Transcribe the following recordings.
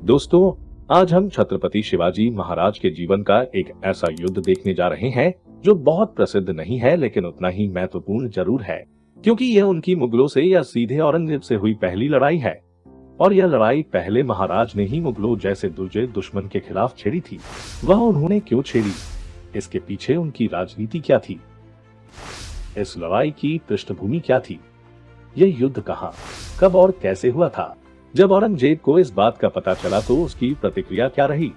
दोस्तों, आज हम छत्रपति शिवाजी महाराज के जीवन का एक ऐसा युद्ध देखने जा रहे हैं जो बहुत प्रसिद्ध नहीं है लेकिन उतना ही महत्वपूर्ण जरूर है, क्योंकि यह उनकी मुगलों से या सीधे औरंगजेब से हुई पहली लड़ाई है। और यह लड़ाई पहले महाराज ने ही मुगलों जैसे दुर्जय दुश्मन के खिलाफ छेड़ी थी। वह उन्होंने क्यों छेड़ी, इसके पीछे उनकी राजनीति क्या थी, इस लड़ाई की पृष्ठभूमि क्या थी, यह युद्ध कहां, कब और कैसे हुआ था। जब औरंगजेब को इस बात का पता चला तो उसकी प्रतिक्रिया क्या रही,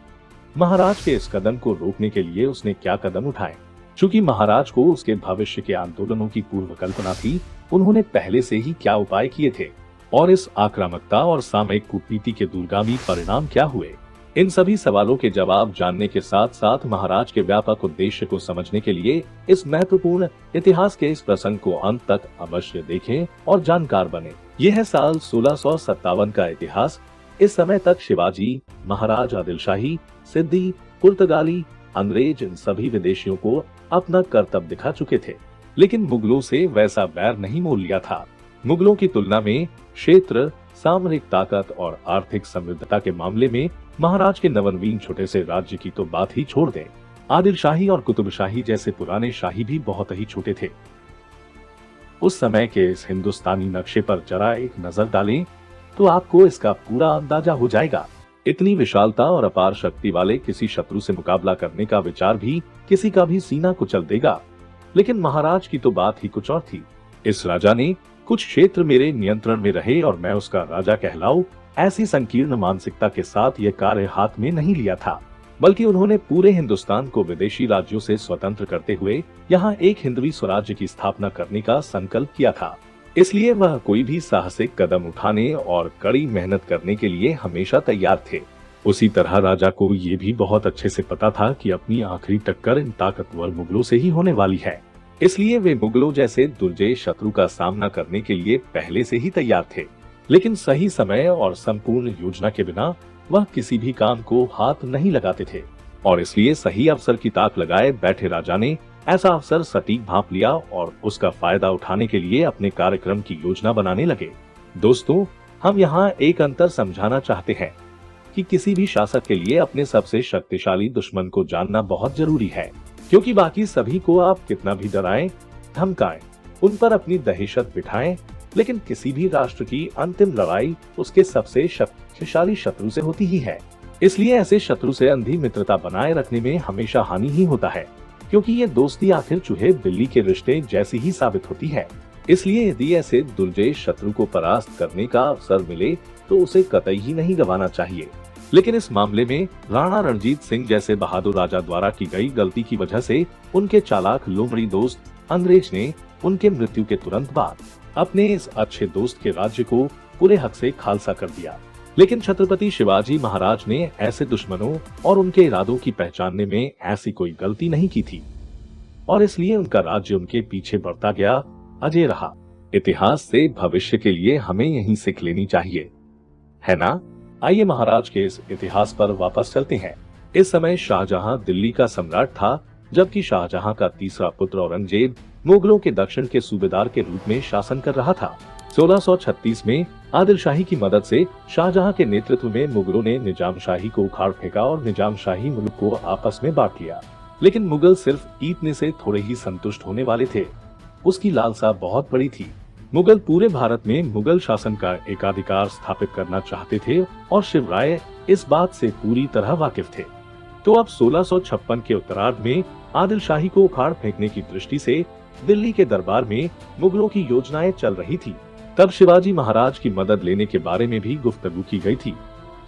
महाराज के इस कदम को रोकने के लिए उसने क्या कदम उठाए। चूंकि महाराज को उसके भविष्य के आंदोलनों की पूर्व कल्पना थी, उन्होंने पहले से ही क्या उपाय किए थे और इस आक्रामकता और सामयिक कूटनीति के दूरगामी परिणाम क्या हुए। इन सभी सवालों के जवाब जानने के साथ साथ महाराज के व्यापक उद्देश्य को समझने के लिए इस महत्वपूर्ण इतिहास के इस प्रसंग को अंत तक अवश्य देखें और जानकार बने। यह है साल 1657 का इतिहास। इस समय तक शिवाजी महाराज आदिलशाही, सिद्दी, पुर्तगाली, अंग्रेज इन सभी विदेशियों को अपना करतब दिखा चुके थे, लेकिन मुगलों से वैसा बैर नहीं मोल लिया था। मुगलों की तुलना में क्षेत्र, सामरिक ताकत और आर्थिक समृद्धता के मामले में महाराज के नवनवीन छोटे से राज्य की तो बात ही छोड़ दें। आदिलशाही और कुतुबशाही जैसे पुराने शाही भी बहुत ही छोटे थे। उस समय के इस हिंदुस्तानी नक्शे पर जरा एक नजर डालें तो आपको इसका पूरा अंदाजा हो जाएगा। इतनी विशालता और अपार शक्ति वाले किसी शत्रु से मुकाबला करने का विचार भी किसी का भी सीना कुचल देगा, लेकिन महाराज की तो बात ही कुछ और थी। इस राजा ने कुछ क्षेत्र मेरे नियंत्रण में रहे और मैं उसका राजा कहलाऊं, ऐसी संकीर्ण मानसिकता के साथ यह कार्य हाथ में नहीं लिया था, बल्कि उन्होंने पूरे हिंदुस्तान को विदेशी राज्यों से स्वतंत्र करते हुए यहाँ एक हिंदवी स्वराज्य की स्थापना करने का संकल्प किया था। इसलिए वह कोई भी साहसिक कदम उठाने और कड़ी मेहनत करने के लिए हमेशा तैयार थे। उसी तरह राजा को ये भी बहुत अच्छे से पता था कि अपनी आखिरी टक्कर इन ताकतवर मुगलों से ही होने वाली है। इसलिए वे मुगलों जैसे दुर्जय शत्रु का सामना करने के लिए पहले से ही तैयार थे, लेकिन सही समय और संपूर्ण योजना के बिना वह किसी भी काम को हाथ नहीं लगाते थे। और इसलिए सही अवसर की ताक लगाए बैठे राजा ने ऐसा अवसर सटीक भांप लिया और उसका फायदा उठाने के लिए अपने कार्यक्रम की योजना बनाने लगे। दोस्तों, हम यहाँ एक अंतर समझाना चाहते हैं कि किसी भी शासक के लिए अपने सबसे शक्तिशाली दुश्मन को जानना बहुत जरूरी है, क्योंकि बाकी सभी को आप कितना भी डराएं, धमकाएं, उन पर अपनी दहशत बिठाएं, लेकिन किसी भी राष्ट्र की अंतिम लड़ाई उसके सबसे शक्तिशाली शत्रु से होती ही है। इसलिए ऐसे शत्रु से अंधी मित्रता बनाए रखने में हमेशा हानि ही होता है, क्योंकि ये दोस्ती आखिर चूहे बिल्ली के रिश्ते जैसी ही साबित होती है। इसलिए यदि ऐसे दुर्जय शत्रु को परास्त करने का अवसर मिले तो उसे कतई ही नहीं गंवाना चाहिए। लेकिन इस मामले में राणा रणजीत सिंह जैसे बहादुर राजा द्वारा की गई गलती की वजह से उनके चालाक लोमड़ी दोस्त अंग्रेज ने उनके मृत्यु के तुरंत बाद अपने इस अच्छे दोस्त के राज्य को पूरे हक से खालसा कर दिया। लेकिन छत्रपति शिवाजी महाराज ने ऐसे दुश्मनों और उनके इरादों की पहचानने में ऐसी कोई गलती नहीं की थी और इसलिए उनका राज्य उनके पीछे बढ़ता गया, अजय रहा। इतिहास से भविष्य के लिए हमें यही सीख लेनी चाहिए, है ना? आइए महाराज के इस इतिहास पर वापस चलते हैं। इस समय शाहजहां दिल्ली का सम्राट था, जबकि शाहजहां का तीसरा पुत्र औरंगजेब मुगलों के दक्षिण के सूबेदार के रूप में शासन कर रहा था। 1636 में आदिलशाही की मदद से शाहजहां के नेतृत्व में मुगलों ने निजाम शाही को उखाड़ फेंका और निजाम शाही मुल्क को आपस में बांट लिया। लेकिन मुगल सिर्फ इतने से थोड़े ही संतुष्ट होने वाले थे। उसकी लालसा बहुत बड़ी थी। मुगल पूरे भारत में मुगल शासन का एकाधिकार स्थापित करना चाहते थे और शिवराय इस बात से पूरी तरह वाकिफ थे। तो अब 1656 के उत्तरार्ध में आदिलशाही को उखाड़ फेंकने की दृष्टि से दिल्ली के दरबार में मुगलों की योजनाएं चल रही थी। तब शिवाजी महाराज की मदद लेने के बारे में भी गुफ्तगू की गई थी,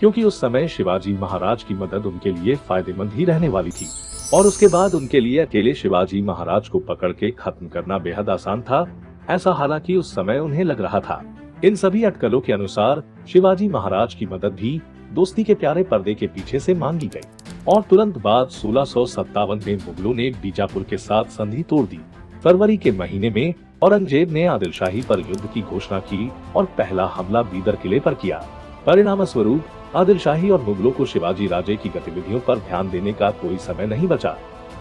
क्योंकि उस समय शिवाजी महाराज की मदद उनके लिए फायदेमंद ही रहने वाली थी और उसके बाद उनके लिए अकेले शिवाजी महाराज को पकड़ के खत्म करना बेहद आसान था। ऐसा हालांकि उस समय उन्हें लग रहा था। इन सभी अटकलों के अनुसार शिवाजी महाराज की मदद भी दोस्ती के प्यारे पर्दे के पीछे से मांगी गई और तुरंत बाद 1657 में मुगलों ने बीजापुर के साथ संधि तोड़ दी। फरवरी के महीने में औरंगजेब ने आदिलशाही पर युद्ध की घोषणा की और पहला हमला बीदर किले पर किया। परिणाम स्वरूप आदिलशाही और मुगलों को शिवाजी राजे की गतिविधियों पर ध्यान देने का कोई समय नहीं बचा।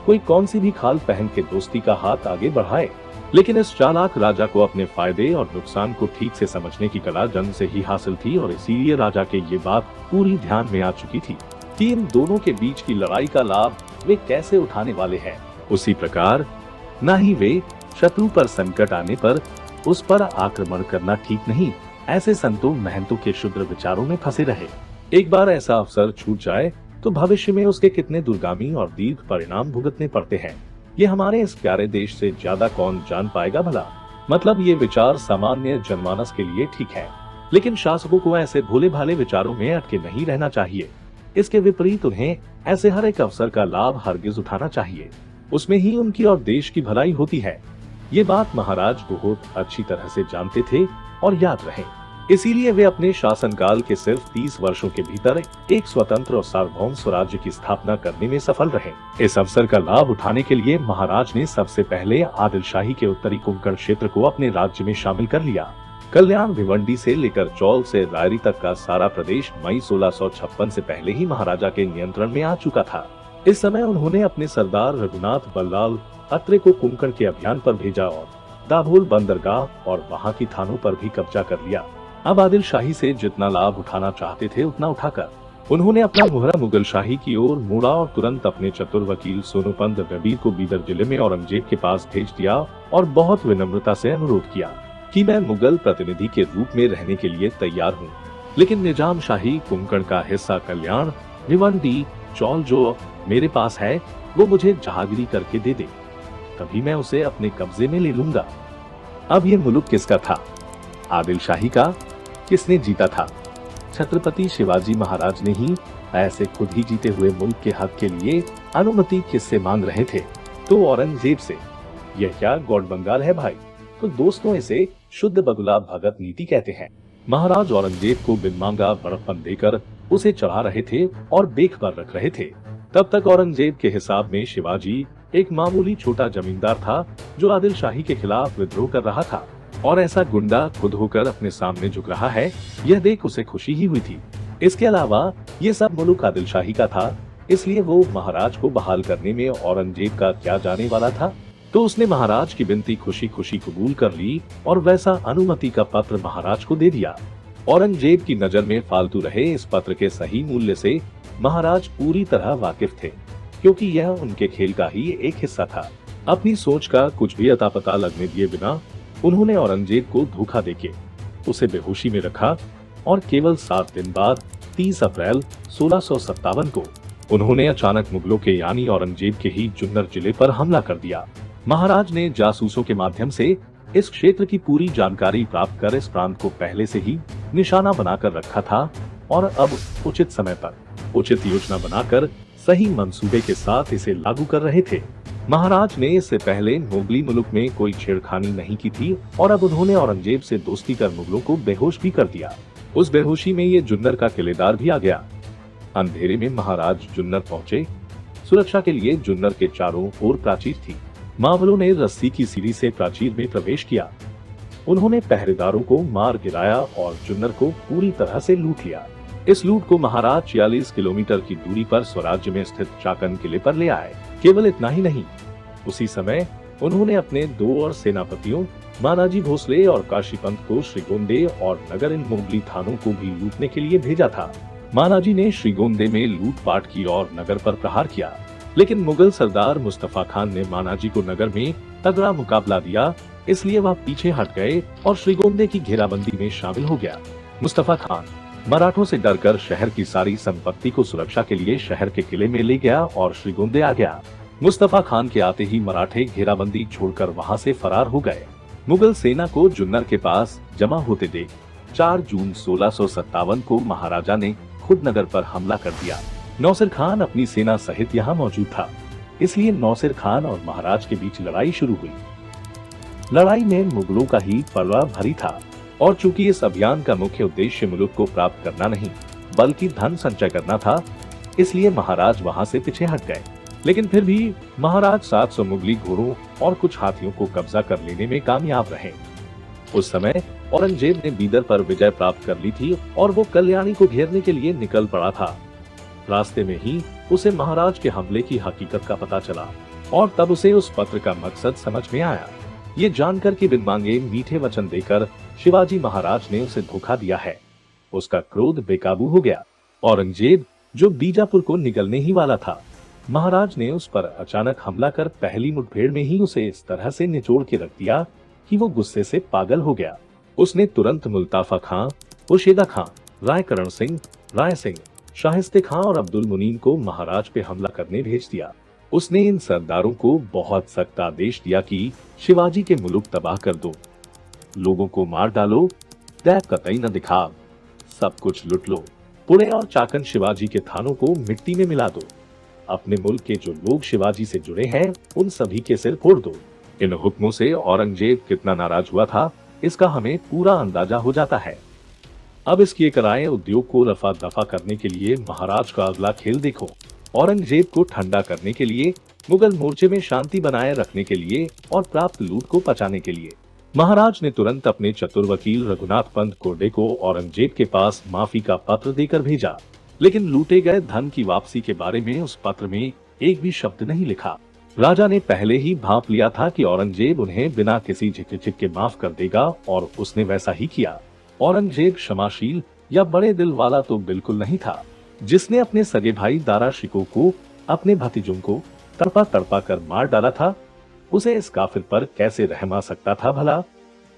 कोई कौन सी भी खाल पहन के दोस्ती का हाथ आगे बढ़ाए। लेकिन इस चालाक राजा को अपने फायदे और नुकसान को ठीक से समझने की कला जन्म से ही हासिल थी और इसीलिए राजा के ये बात पूरी ध्यान में आ चुकी थी कि इन दोनों के बीच की लड़ाई का लाभ वे कैसे उठाने वाले हैं। उसी प्रकार न ही वे शत्रु पर संकट आने पर उस पर आक्रमण करना ठीक नहीं, ऐसे संतों महंतों के शुद्र विचारों में फंसे रहे। एक बार ऐसा अवसर छूट जाए तो भविष्य में उसके कितने दुर्गामी और दीर्घ परिणाम भुगतने पड़ते हैं, ये हमारे इस प्यारे देश से ज्यादा कौन जान पाएगा भला। मतलब ये विचार सामान्य जनमानस के लिए ठीक है, लेकिन शासकों को ऐसे भोले भाले विचारों में अटके नहीं रहना चाहिए। इसके विपरीत उन्हें ऐसे हर एक अवसर का लाभ हरगिज उठाना चाहिए, उसमें ही उनकी और देश की भलाई होती है। ये बात महाराज बहुत अच्छी तरह से जानते थे और याद रहे। इसीलिए वे अपने शासनकाल के सिर्फ 30 वर्षों के भीतर एक स्वतंत्र और सार्वभौम स्वराज्य की स्थापना करने में सफल रहे। इस अवसर का लाभ उठाने के लिए महाराज ने सबसे पहले आदिल शाही के उत्तरी कोंकण क्षेत्र को अपने राज्य में शामिल कर लिया। कल्याण भिवंडी से लेकर चौल से रायरी तक का सारा प्रदेश मई 1656 से पहले ही महाराजा के नियंत्रण में आ चुका था। इस समय उन्होंने अपने सरदार रघुनाथ बल्लाल अत्रे को कोंकण के अभियान पर भेजा और दाभोल बंदरगाह और वहां की थानों पर भी कब्जा कर लिया। अब आदिल शाही से जितना लाभ उठाना चाहते थे उतना उठाकर उन्होंने अपना मुहरा मुगल शाही की ओर मोड़ा और तुरंत अपने चतुर वकील सोनूपंत रबीर को बीदर जिले में औरंगजेब के पास भेज दिया और बहुत विनम्रता से अनुरोध किया कि मैं मुगल प्रतिनिधि के रूप में रहने के लिए तैयार हूँ, लेकिन निजाम शाही कोंकण का हिस्सा कल्याण भिवंडी चौल जो मेरे पास है वो मुझे जहागिरी करके दे दे, तभी मैं उसे अपने कब्जे में ले लूंगा। अब ये मुल्क किसका था? आदिल शाही का? किसने जीता था? छत्रपति शिवाजी महाराज ने ही। ऐसे खुद ही जीते हुए मुल्क के हक के लिए अनुमति किससे मांग रहे थे? तो औरंगजेब से। यह क्या गौड़ बंगाल है भाई? तो दोस्तों इसे शुद्ध बगुला भगत नीति कहते हैं। महाराज औरंगजेब को बिन मांगा बड़प्पन देकर उसे चढ़ा रहे थे और बेखबर रख रहे थे। तब तक औरंगजेब के हिसाब में शिवाजी एक मामूली छोटा जमींदार था जो आदिल शाही के खिलाफ विद्रोह कर रहा था, और ऐसा गुंडा खुद होकर अपने सामने झुक रहा है, यह देख उसे खुशी ही हुई थी। इसके अलावा ये सब मुल्क आदिल शाही का था, इसलिए वो महाराज को बहाल करने में औरंगजेब का क्या जाने वाला था। तो उसने महाराज की विनती खुशी खुशी कबूल कर ली और वैसा अनुमति का पत्र महाराज को दे दिया। औरंगजेब की नजर में फालतू रहे इस पत्र के सही मूल्य से महाराज पूरी तरह वाकिफ थे, क्योंकि यह उनके खेल का ही एक हिस्सा था। अपनी सोच का कुछ भी अता पता लगने दिए बिना उन्होंने औरंगजेब को धोखा देके उसे बेहोशी में रखा और केवल 7 दिन बाद 30 अप्रैल 1657 को उन्होंने अचानक मुगलों के यानी औरंगजेब के ही जुन्नर जिले पर हमला कर दिया। महाराज ने जासूसों के माध्यम से इस क्षेत्र की पूरी जानकारी प्राप्त कर इस प्रांत को पहले से ही निशाना बनाकर रखा था और अब उचित समय पर उचित योजना बनाकर सही मंसूबे के साथ इसे लागू कर रहे थे। महाराज ने इससे पहले मोगली मुल्क में कोई छेड़खानी नहीं की थी और अब उन्होंने औरंगजेब से दोस्ती कर मुगलों को बेहोश भी कर दिया। उस बेहोशी में ये जुन्नर का किलेदार भी आ गया। अंधेरे में महाराज जुन्नर पहुँचे। सुरक्षा के लिए जुन्नर के चारों ओर प्राचीर थी। मावलों ने रस्सी की सीढ़ी से प्राचीर में प्रवेश किया। उन्होंने पहरेदारों को मार गिराया और जुन्नर को पूरी तरह से लूट लिया। इस लूट को महाराज 46 किलोमीटर की दूरी पर स्वराज्य में स्थित चाकन किले पर ले आए। केवल इतना ही नहीं, उसी समय उन्होंने अपने 2 और सेनापतियों मानाजी भोसले और काशीपंत को श्रीगोंदे और नगर इन मोगली थानों को भी लूटने के लिए भेजा था। मानाजी ने श्रीगोंदे में लूटपाट की और नगर पर प्रहार किया, लेकिन मुगल सरदार मुस्तफा खान ने मानाजी को नगर में तगड़ा मुकाबला दिया, इसलिए वह पीछे हट गए और श्रीगोंदे की घेराबंदी में शामिल हो गया। मुस्तफा खान मराठों से डरकर शहर की सारी संपत्ति को सुरक्षा के लिए शहर के किले में ले गया और श्रीगोंदे आ गया। मुस्तफा खान के आते ही मराठे घेराबंदी छोड़कर वहां से फरार हो गए। मुगल सेना को जुन्नर के पास जमा होते देख 4 जून 1657 को महाराजा ने खुद नगर पर हमला कर दिया। नौसिर खान अपनी सेना सहित यहाँ मौजूद था, इसलिए नौसिर खान और महाराज के बीच लड़ाई शुरू हुई। लड़ाई में मुगलों का ही पलड़ा भारी था और चूंकि इस अभियान का मुख्य उद्देश्य मुल्क को प्राप्त करना नहीं बल्कि धन संचय करना था, इसलिए महाराज वहां से पीछे हट गए। लेकिन फिर भी महाराज 700 मुगली घोड़ों और कुछ हाथियों को कब्जा कर लेने में कामयाब रहे। उस समय औरंगजेब ने बीदर पर विजय प्राप्त कर ली थी और वो कल्याणी को घेरने के लिए निकल पड़ा था। रास्ते में ही उसे महाराज के हमले की हकीकत का पता चला। और तब उसे उस पत्र का मकसद समझ में आया। ये जानकर कि बिन मांगे मीठे वचन देकर शिवाजी महाराज ने उसे धोखा दिया है, उसका क्रोध बेकाबू हो गया। औरंगजेब जो बीजापुर को निगलने ही वाला था, महाराज ने उस पर अचानक हमला कर पहली मुठभेड़ में ही उसे इस तरह से निचोड़ के रख दिया कि वो गुस्से से पागल हो गया। उसने तुरंत मुल्ताफा खां, उशेदा खां, रायकरण सिंह, राय सिंह, शाहिस्ते खां और अब्दुल मुनीम को महाराज पे हमला करने भेज दिया। उसने इन सरदारों को बहुत सख्त आदेश दिया कि शिवाजी के मुल्क तबाह कर दो, लोगों को मार डालो, दैत कतई न दिखाओ, सब कुछ लुट लो, पुणे और चाकन शिवाजी के थानों को मिट्टी में मिला दो, अपने मुल्क के जो लोग शिवाजी से जुड़े हैं उन सभी के सिर फोड़ दो। इन हुक्मों से औरंगजेब कितना नाराज हुआ था, इसका हमें पूरा अंदाजा हो जाता है। अब इस किए कराए उद्योग को रफा दफा करने के लिए महाराज का अगला खेल देखो। औरंगजेब को ठंडा करने के लिए, मुगल मोर्चे में शांति बनाए रखने के लिए और प्राप्त लूट को पचाने के लिए महाराज ने तुरंत अपने चतुर वकील रघुनाथ पंत कोर्डे को औरंगजेब के पास माफी का पत्र देकर भेजा। लेकिन लूटे गए धन की वापसी के बारे में उस पत्र में एक भी शब्द नहीं लिखा। राजा ने पहले ही भांप लिया था कि औरंगजेब उन्हें बिना किसी झिझक के माफ कर देगा और उसने वैसा ही किया। औरंगजेब क्षमाशील या बड़े दिल वाला तो बिल्कुल नहीं था। जिसने अपने सगे भाई दारा शिकोह को, अपने भतीजों को तड़पा तड़पा कर मार डाला था, उसे इस काफिर पर कैसे रहम आ सकता था भला?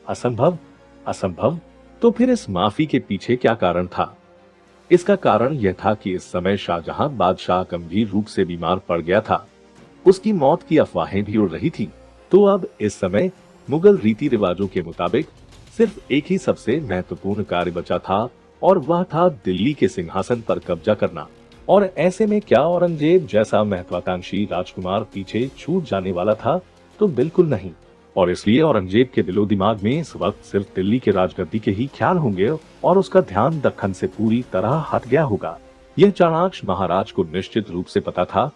असंभव, असंभव। तो फिर इस माफी के पीछे क्या कारण था? इसका कारण यह था कि इस समय शाहजहां बादशाह गंभीर रूप से बीमार पड़ गया था। उसकी मौत की अफवाहें भी उड़ रही थी। तो अब इस समय मुगल रीति रिवाजों के मुताबिक सिर्फ एक ही सबसे महत्वपूर्ण कार्य बचा था और वह था दिल्ली के सिंहासन पर कब्जा करना। और ऐसे में क्या औरंगजेब जैसा महत्वाकांक्षी राजकुमार पीछे छूट जाने वाला था? तो बिल्कुल नहीं। और इसलिए औरंगजेब के दिलो दिमाग में इस वक्त सिर्फ दिल्ली के राजगद्दी के ही ख्याल होंगे और उसका ध्यान दक्खन से पूरी तरह हट गया होगा। यह चाणाक्ष महाराज को निश्चित रूप से पता था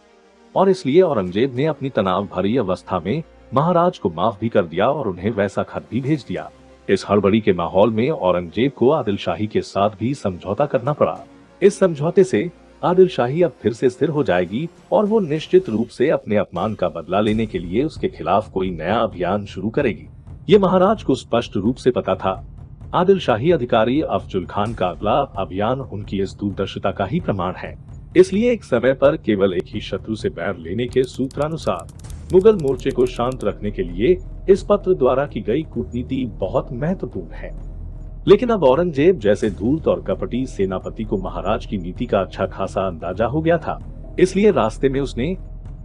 और इसलिए औरंगजेब ने अपनी तनाव भरी अवस्था में महाराज को माफ भी कर दिया और उन्हें वैसा खत भी भेज दिया। इस हड़बड़ी के माहौल में औरंगजेब को आदिल शाही के साथ भी समझौता करना पड़ा। इस समझौते से आदिल शाही अब फिर से स्थिर हो जाएगी और वो निश्चित रूप से अपने अपमान का बदला लेने के लिए उसके खिलाफ कोई नया अभियान शुरू करेगी। ये महाराज को स्पष्ट रूप से पता था। आदिल शाही अधिकारी अफजुल खान का अगला अभियान उनकी इस दूरदर्शिता का ही प्रमाण है। इसलिए एक समय पर केवल एक ही शत्रु से बैर लेने के सूत्रानुसार मुगल मोर्चे को शांत रखने के लिए इस पत्र द्वारा की गई कूटनीति बहुत महत्वपूर्ण है। लेकिन अब औरंगजेब जैसे धूर्त और कपटी सेनापति को महाराज की नीति का अच्छा खासा अंदाजा हो गया था। इसलिए रास्ते में उसने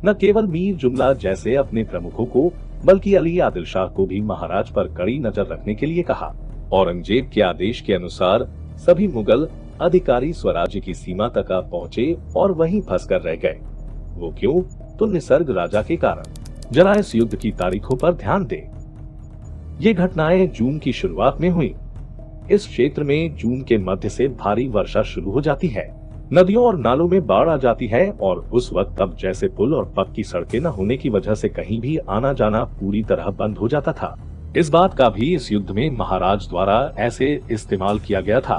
न केवल मीर जुमला जैसे अपने प्रमुखों को बल्कि अली आदिल शाह को भी महाराज पर कड़ी नजर रखने के लिए कहा। औरंगजेब के आदेश के अनुसार सभी मुगल अधिकारी स्वराज्य की सीमा तक आ पहुँचे और वहीं फंसकर रह गए। वो क्यों? तो निसर्ग राजा के कारण। जरा इस युद्ध की तारीखों पर ध्यान दें। ये घटनाएं जून की शुरुआत में हुई। इस क्षेत्र में जून के मध्य से भारी वर्षा शुरू हो जाती है। नदियों और नालों में बाढ़ आ जाती है और उस वक्त अब जैसे पुल और पक्की सड़कें न होने की वजह से कहीं भी आना जाना पूरी तरह बंद हो जाता था। इस बात का भी इस युद्ध में महाराज द्वारा ऐसे इस्तेमाल किया गया था।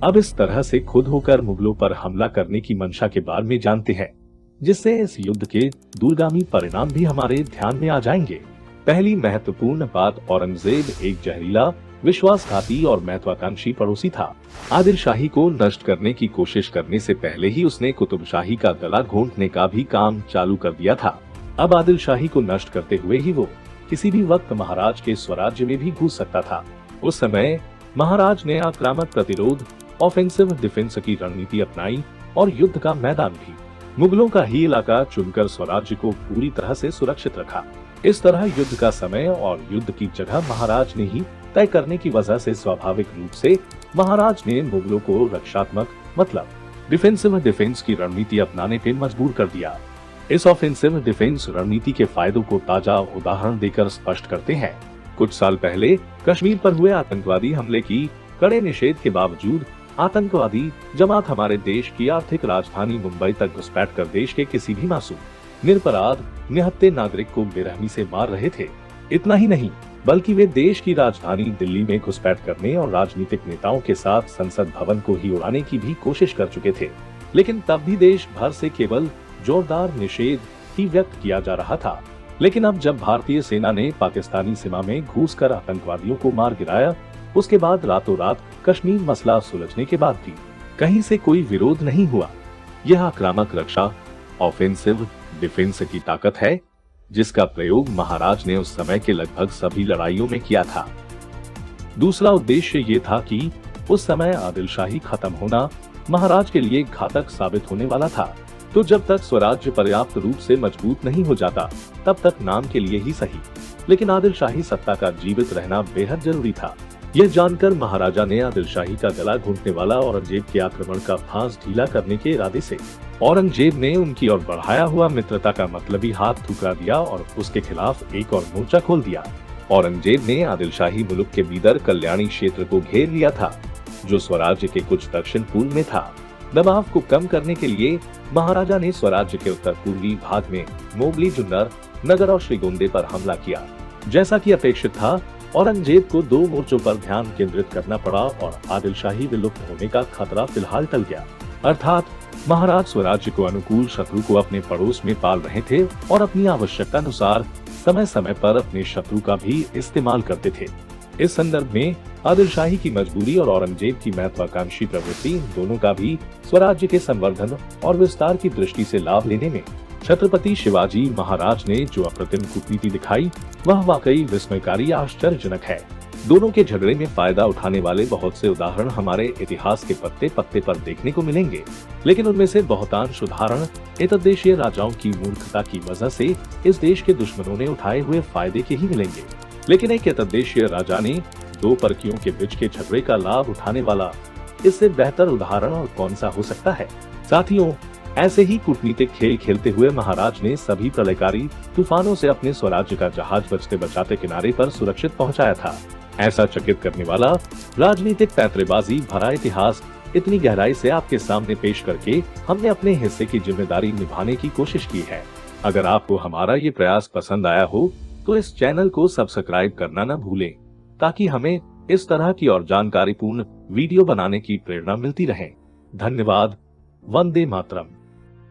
अब इस तरह से खुद होकर मुगलों पर हमला करने की मंशा के बारे में जानते हैं, जिससे इस युद्ध के दूरगामी परिणाम भी हमारे ध्यान में आ जाएंगे। पहली महत्वपूर्ण बात, औरंगजेब एक जहरीला, विश्वासघाती और महत्वाकांक्षी पड़ोसी था। आदिल शाही को नष्ट करने की कोशिश करने से पहले ही उसने कुतुब शाही का गला घोंटने का भी काम चालू कर दिया था। अब आदिल शाही को नष्ट करते हुए ही वो किसी भी वक्त महाराज के स्वराज्य में भी घुस सकता था। उस समय महाराज ने आक्रामक प्रतिरोध, ऑफेंसिव डिफेंस की रणनीति अपनाई और युद्ध का मैदान भी मुगलों का ही इलाका चुनकर स्वराज्य को पूरी तरह से सुरक्षित रखा। इस तरह युद्ध का समय और युद्ध की जगह महाराज ने ही तय करने की वजह से स्वाभाविक रूप से महाराज ने मुगलों को रक्षात्मक मतलब डिफेंसिव डिफेंस की रणनीति अपनाने पे मजबूर कर दिया। इस ऑफेंसिव डिफेंस रणनीति के फायदों को ताजा उदाहरण देकर स्पष्ट करते हैं। कुछ साल पहले कश्मीर पर हुए आतंकवादी हमले की कड़े निषेध के बावजूद आतंकवादी जमात हमारे देश की आर्थिक राजधानी मुंबई तक घुसपैठ कर देश के किसी भी मासूम, निरपराध, निहत्थे नागरिक को बेरहमी से मार रहे थे। इतना ही नहीं बल्कि वे देश की राजधानी दिल्ली में घुसपैठ करने और राजनीतिक नेताओं के साथ संसद भवन को ही उड़ाने की भी कोशिश कर चुके थे। लेकिन तब भी देश भर से केवल जोरदार निषेध ही व्यक्त किया जा रहा था। लेकिन अब जब भारतीय सेना ने पाकिस्तानी सीमा में घुसकर आतंकवादियों को मार गिराया, उसके बाद रातों रात कश्मीर मसला सुलझने के बाद भी कहीं से कोई विरोध नहीं हुआ। यह आक्रामक रक्षा, ऑफेंसिव डिफेंस की ताकत है, जिसका प्रयोग महाराज ने उस समय के लगभग सभी लड़ाइयों में किया था। दूसरा उद्देश्य ये था कि उस समय आदिलशाही खत्म होना महाराज के लिए घातक साबित होने वाला था। तो जब तक स्वराज्य पर्याप्त रूप से मजबूत नहीं हो जाता, तब तक नाम के लिए ही सही, लेकिन आदिलशाही सत्ता का जीवित रहना बेहद जरूरी था। यह जानकर महाराजा ने आदिलशाही का गला घोंटने वाला औरंगजेब के आक्रमण का फांस ढीला करने के इरादे से औरंगजेब ने उनकी ओर बढ़ाया हुआ मित्रता का मतलबी हाथ ठुकरा दिया और उसके खिलाफ एक और मोर्चा खोल दिया। औरंगजेब ने आदिलशाही मुल्क के बीदर कल्याणी क्षेत्र को घेर लिया था, जो स्वराज्य के कुछ दक्षिण पूर्व में था। दबाव को कम करने के लिए महाराजा ने स्वराज्य के उत्तर पूर्वी भाग में मोगली, जुन्नर, नगर और श्रीगोंदे पर हमला किया। जैसा कि अपेक्षित था, औरंगजेब को दो मोर्चों पर ध्यान केंद्रित करना पड़ा और आदिलशाही विलुप्त होने का खतरा फिलहाल टल गया। अर्थात महाराज स्वराज्य को अनुकूल शत्रु को अपने पड़ोस में पाल रहे थे और अपनी आवश्यकता अनुसार समय समय पर अपने शत्रु का भी इस्तेमाल करते थे। इस संदर्भ में आदिलशाही की मजबूरी और औरंगजेब की महत्वाकांक्षी प्रवृत्ति, दोनों का भी स्वराज्य के संवर्धन और विस्तार की दृष्टि से लाभ लेने में छत्रपति शिवाजी महाराज ने जो अप्रतिम कूटनीति दिखाई, वह वाकई विस्मयकारी आश्चर्यजनक है। दोनों के झगड़े में फायदा उठाने वाले बहुत से उदाहरण हमारे इतिहास के पत्ते पत्ते पर देखने को मिलेंगे, लेकिन उनमें से बहुतांश उदाहरण एतद्देशीय राजाओं की मूर्खता की वजह से इस देश के दुश्मनों ने उठाए हुए फायदे के ही मिलेंगे। लेकिन एक एतद्देशीय राजा ने दो परखियों के बीच के झगड़े का लाभ उठाने वाला इससे बेहतर उदाहरण और कौन सा हो सकता है। साथियों, ऐसे ही कूटनीतिक खेल खेलते हुए महाराज ने सभी प्रलयकारी तूफानों से अपने स्वराज्य का जहाज बचते बचाते किनारे पर सुरक्षित पहुंचाया था। ऐसा चकित करने वाला राजनीतिक पैंतरेबाजी भरा इतिहास इतनी गहराई से आपके सामने पेश करके हमने अपने हिस्से की जिम्मेदारी निभाने की कोशिश की है। अगर आपको हमारा ये प्रयास पसंद आया हो तो इस चैनल को सब्सक्राइब करना न भूलें, ताकि हमें इस तरह की और जानकारीपूर्ण वीडियो बनाने की प्रेरणा मिलती रहे। धन्यवाद। वंदे मातरम।